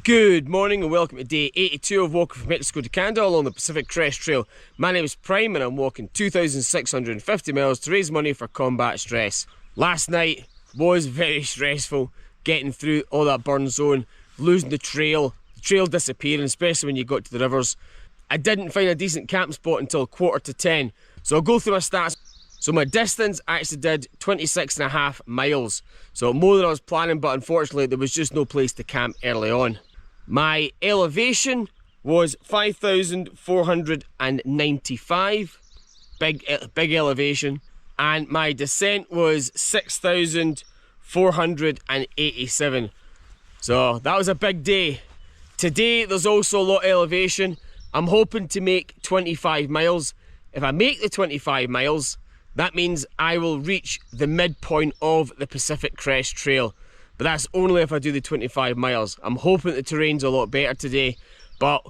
Good morning and welcome to day 82 of walking from Mexico to Canada along the Pacific Crest Trail. My name is Prime and I'm walking 2,650 miles to raise money for combat stress. Last night was very stressful, getting through all that burn zone, losing the trail disappearing, especially when you got to the rivers. I didn't find a decent camp spot until 9:45, so I'll go through my stats. So my distance, I actually did 26.5 miles, so more than I was planning, but unfortunately there was just no place to camp early on. My elevation was 5,495, big elevation, and my descent was 6,487. So that was a big day. Today there's also a lot of elevation. I'm hoping to make 25 miles. If I make the 25 miles, that means I will reach the midpoint of the Pacific Crest Trail. But that's only if I do the 25 miles. I'm hoping the terrain's a lot better today, but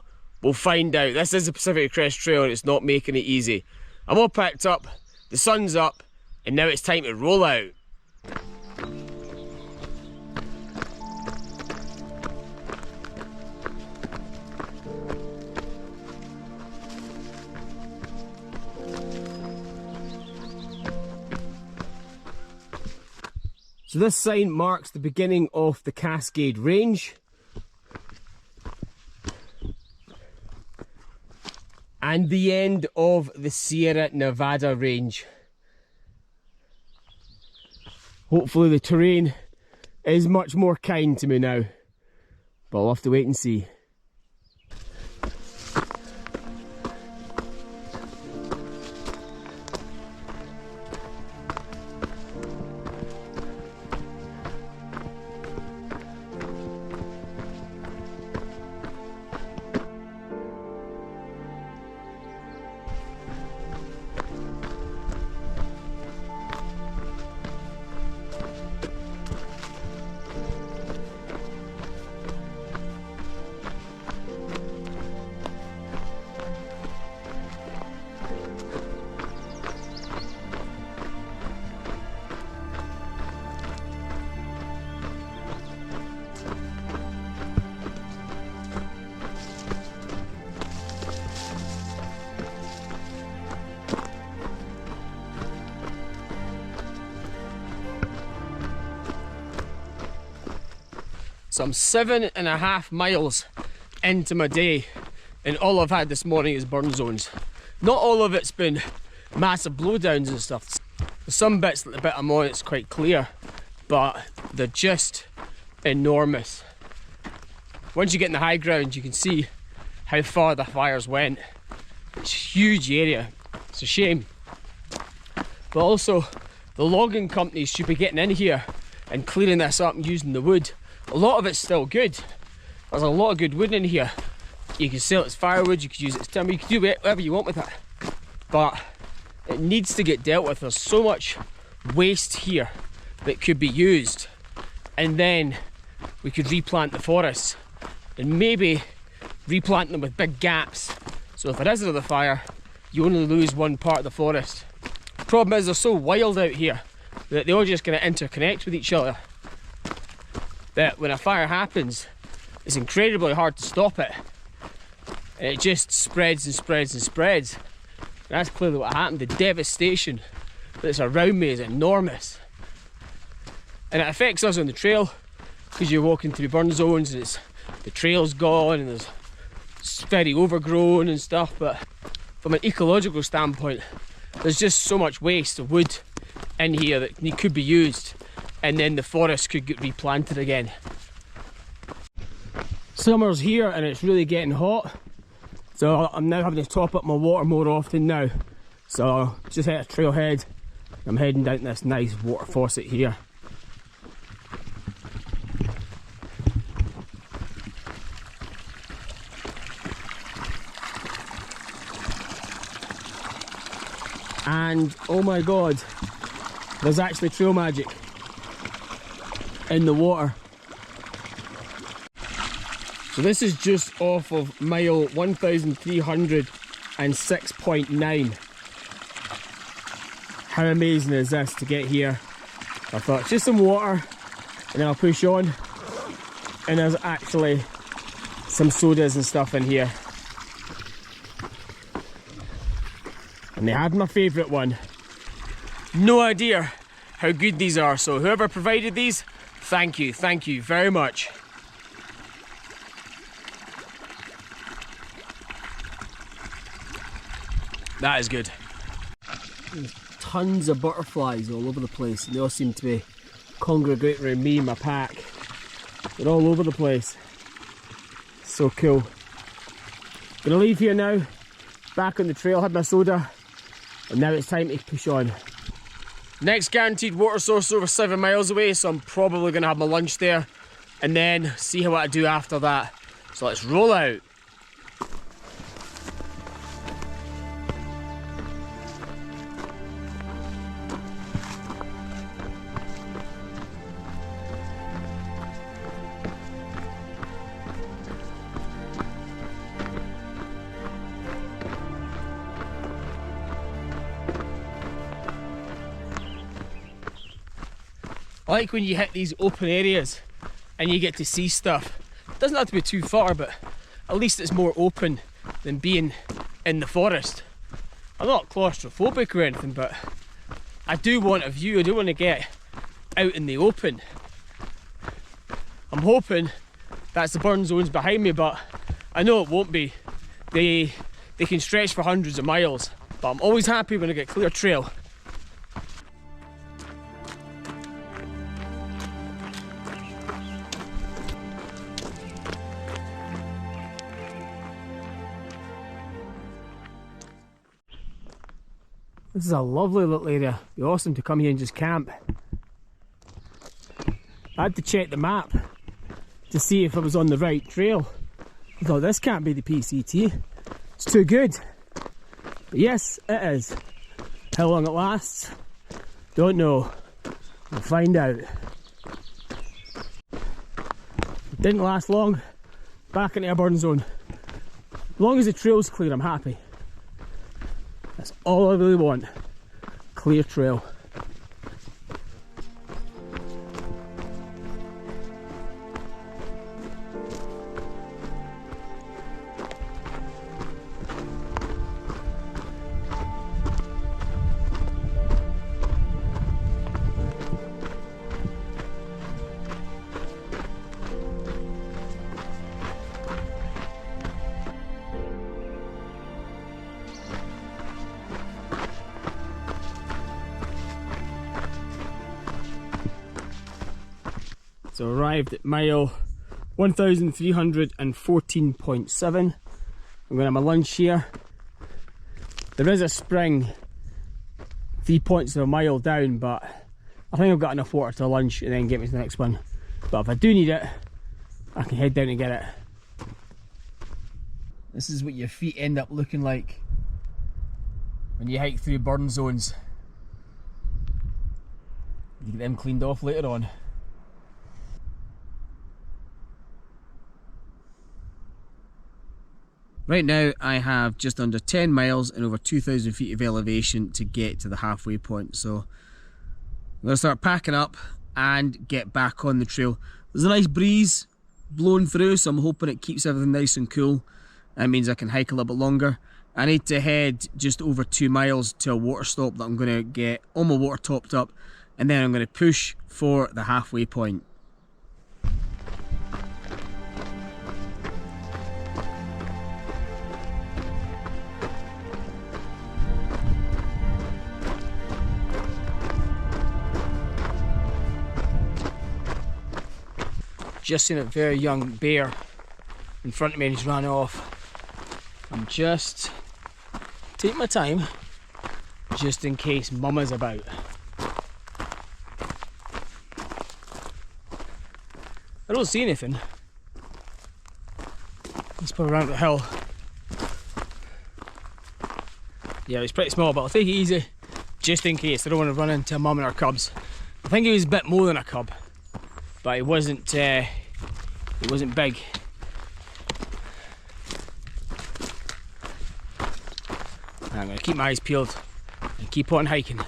we'll find out. This is the Pacific Crest Trail and it's not making it easy. I'm all packed up, the sun's up, and now it's time to roll out. So this sign marks the beginning of the Cascade Range and the end of the Sierra Nevada Range. Hopefully the terrain is much more kind to me now, but I'll have to wait and see. So I'm 7.5 miles into my day and all I've had this morning is burn zones. Not all of it's been massive blowdowns and stuff. There's some bits that the bit I'm on it's quite clear, but they're just enormous. Once you get in the high ground you can see how far the fires went. It's a huge area, it's a shame. But also the logging companies should be getting in here and clearing this up and using the wood. A lot of it's still good. There's a lot of good wood in here. You can sell it as firewood, you could use it as timber, you can do whatever you want with it. But it needs to get dealt with. There's so much waste here that could be used. And then we could replant the forests and maybe replant them with big gaps. So if there is another fire, you only lose one part of the forest. The problem is they're so wild out here that they all just kind of interconnect with each other, that when a fire happens, it's incredibly hard to stop it. And it just spreads and spreads and spreads. And that's clearly what happened. The devastation that's around me is enormous. And it affects us on the trail, because you're walking through burn zones and the trail's gone and it's very overgrown and stuff. But from an ecological standpoint, there's just so much waste of wood in here that could be used, and then the forest could get replanted again. Summer's here and it's really getting hot, so I'm now having to top up my water more often now. So just hit a trailhead, I'm heading down this nice water faucet here. And oh my god, there's actually trail magic in the water. So this is just off of mile 1306.9. How amazing is this to get here? I thought just some water and then I'll push on, and there's actually some sodas and stuff in here. And they had my favourite one. No idea how good these are, so whoever provided these, thank you very much. That is good. There's tons of butterflies all over the place, and they all seem to be congregating around me and my pack. They're all over the place. So cool. Gonna leave here now, back on the trail, had my soda, and now it's time to push on. Next guaranteed water source over 7 miles away, so I'm probably gonna have my lunch there and then see what I do after that. So let's roll out. I like when you hit these open areas and you get to see stuff. It doesn't have to be too far, but at least it's more open than being in the forest. I'm not claustrophobic or anything, but I do want a view. I do want to get out in the open. I'm hoping that's the burn zones behind me, but I know it won't be. They can stretch for hundreds of miles, but I'm always happy when I get clear trail. This is a lovely little area. It'd be awesome to come here and just camp. I had to check the map to see if I was on the right trail. I thought this can't be the PCT. It's too good. But yes, it is. How long it lasts? Don't know. We'll find out. It didn't last long. Back into a burn zone. As long as the trail's clear, I'm happy. That's all I really want. Clear trail. So arrived at mile 1314.7. I'm going to have my lunch here. There is a spring 3 points of a mile down, but I think I've got enough water to lunch and then get me to the next one. But if I do need it, I can head down and get it. This is what your feet end up looking like when you hike through burn zones. You get them cleaned off later on. Right now I have just under 10 miles and over 2,000 feet of elevation to get to the halfway point, so I'm going to start packing up and get back on the trail. There's a nice breeze blowing through, so I'm hoping it keeps everything nice and cool. That means I can hike a little bit longer. I need to head just over 2 miles to a water stop that I'm going to get all my water topped up, and then I'm going to push for the halfway point. Just seen a very young bear in front of me and he's ran off. I'm just taking my time just in case Mama's about. I don't see anything. Let's put around the hill. Yeah, it's pretty small, but I'll take it easy just in case. I don't want to run into Mum and her cubs. I think he was a bit more than a cub, but it wasn't big. I'm going to keep my eyes peeled and keep on hiking.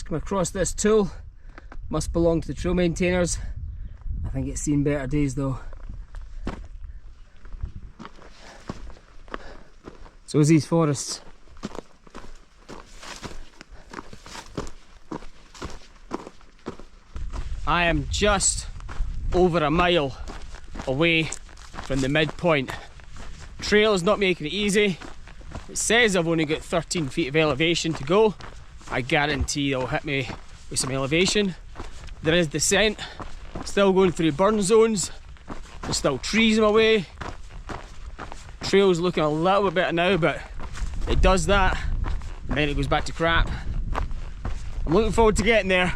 Just come across this tool. Must belong to the trail maintainers. I think it's seen better days though. So is these forests. I am just over a mile away from the midpoint. Trail is not making it easy. It says I've only got 13 feet of elevation to go. I guarantee they'll hit me with some elevation. There is descent, still going through burn zones. There's still trees in my way. Trail's looking a little bit better now, but it does that and then it goes back to crap. I'm looking forward to getting there.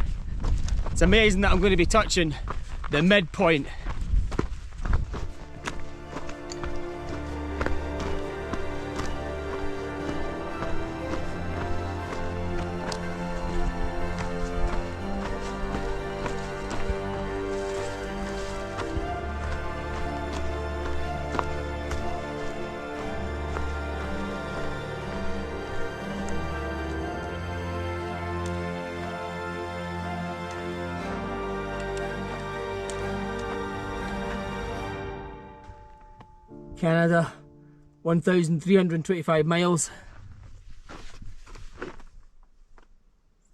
It's amazing that I'm going to be touching the midpoint. Canada, 1,325 miles.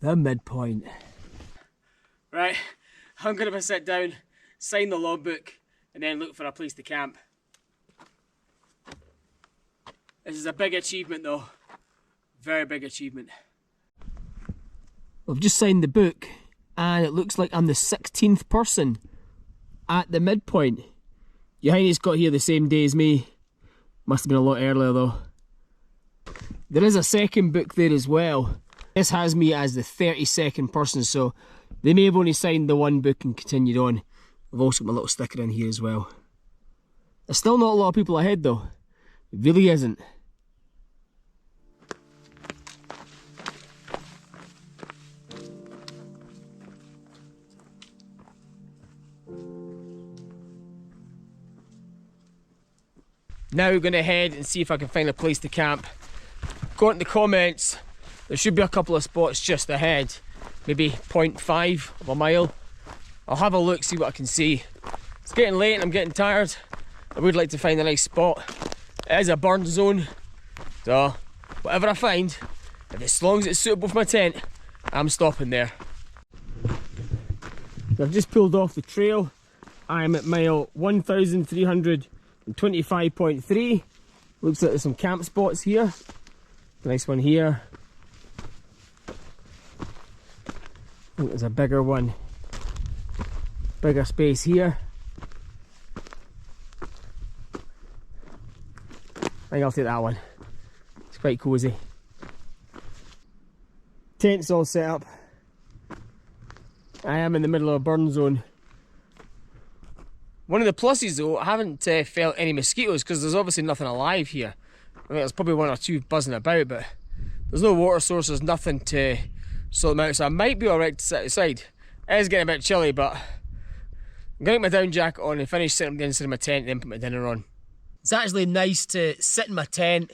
The midpoint. Right, I'm going to sit down, sign the logbook, and then look for a place to camp. This is a big achievement though. Very big achievement. I've just signed the book, and it looks like I'm the 16th person at the midpoint. Yohani's got here the same day as me. Must have been a lot earlier though. There is a second book there as well. This has me as the 32nd person, so they may have only signed the one book and continued on. I've also got my little sticker in here as well. There's still not a lot of people ahead though. It really isn't. Now we're going to head and see if I can find a place to camp. Go into the comments. There should be a couple of spots just ahead. Maybe 0.5 of a mile. I'll have a look, see what I can see. It's getting late and I'm getting tired. I would like to find a nice spot. It is a burn zone. So, whatever I find, as long as it's suitable for my tent, I'm stopping there. I've just pulled off the trail. I'm at mile 1,325.3. Looks like there's some camp spots here. Nice one here. I think there's a bigger one. Bigger space here. I think I'll take that one. It's quite cosy. Tent's all set up. I am in the middle of a burn zone. One of the pluses though, I haven't felt any mosquitoes because there's obviously nothing alive here. I mean, there's probably one or two buzzing about, but there's no water source, there's nothing to sort them out, so I might be alright to sit outside. It is getting a bit chilly, but I'm going to put my down jacket on and finish sitting inside my tent and then put my dinner on. It's actually nice to sit in my tent,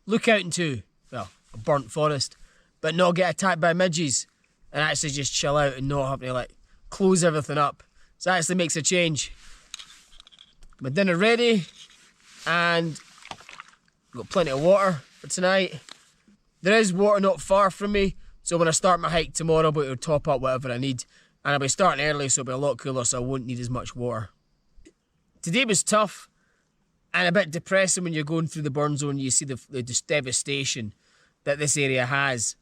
look out into, well, a burnt forest, but not get attacked by midges and actually just chill out and not have to like close everything up. So it actually makes a change. My dinner ready, and got plenty of water for tonight. There is water not far from me, so when I start my hike tomorrow, I'll be able to top up whatever I need. And I'll be starting early, so it'll be a lot cooler, so I won't need as much water. Today was tough and a bit depressing when you're going through the burn zone. You see the devastation that this area has.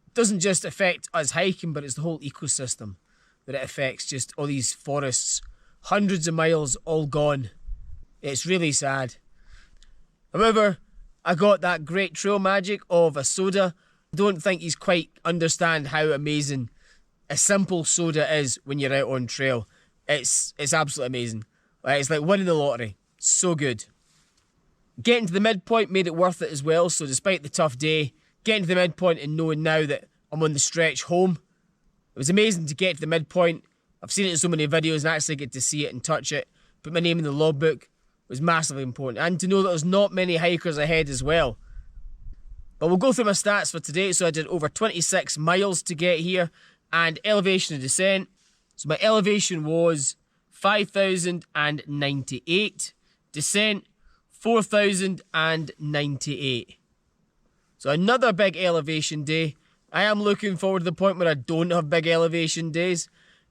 It doesn't just affect us hiking, but it's the whole ecosystem that it affects. Just all these forests, hundreds of miles all gone. It's really sad. However, I got that great trail magic of a soda. I don't think he's quite understand how amazing a simple soda is when you're out on trail. It's absolutely amazing. It's like winning the lottery. So good. Getting to the midpoint made it worth it as well. So despite the tough day, getting to the midpoint and knowing now that I'm on the stretch home, it was amazing to get to the midpoint. I've seen it in so many videos and actually get to see it and touch it. Put my name in the logbook was massively important. And to know that there's not many hikers ahead as well. But we'll go through my stats for today. So I did over 26 miles to get here, and elevation and descent. So my elevation was 5,098. Descent, 4,098. So another big elevation day. I am looking forward to the point where I don't have big elevation days.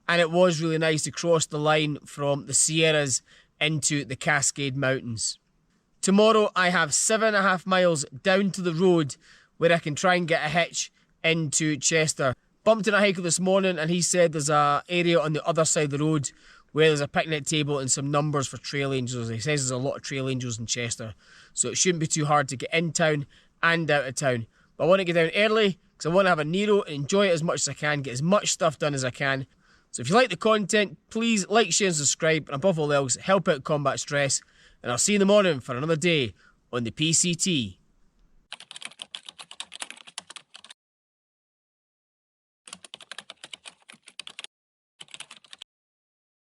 And it was really nice to cross the line from the Sierras into the Cascade Mountains. Tomorrow I have 7.5 miles down to the road where I can try and get a hitch into Chester. Bumped in a hiker this morning and he said there's an area on the other side of the road where there's a picnic table and some numbers for trail angels. He says there's a lot of trail angels in Chester, so it shouldn't be too hard to get in town and out of town. But I want to get down early because I want to have a Nero and enjoy it as much as I can, get as much stuff done as I can. So if you like the content, please like, share and subscribe, and above all else, help out combat stress. And I'll see you in the morning for another day on the PCT.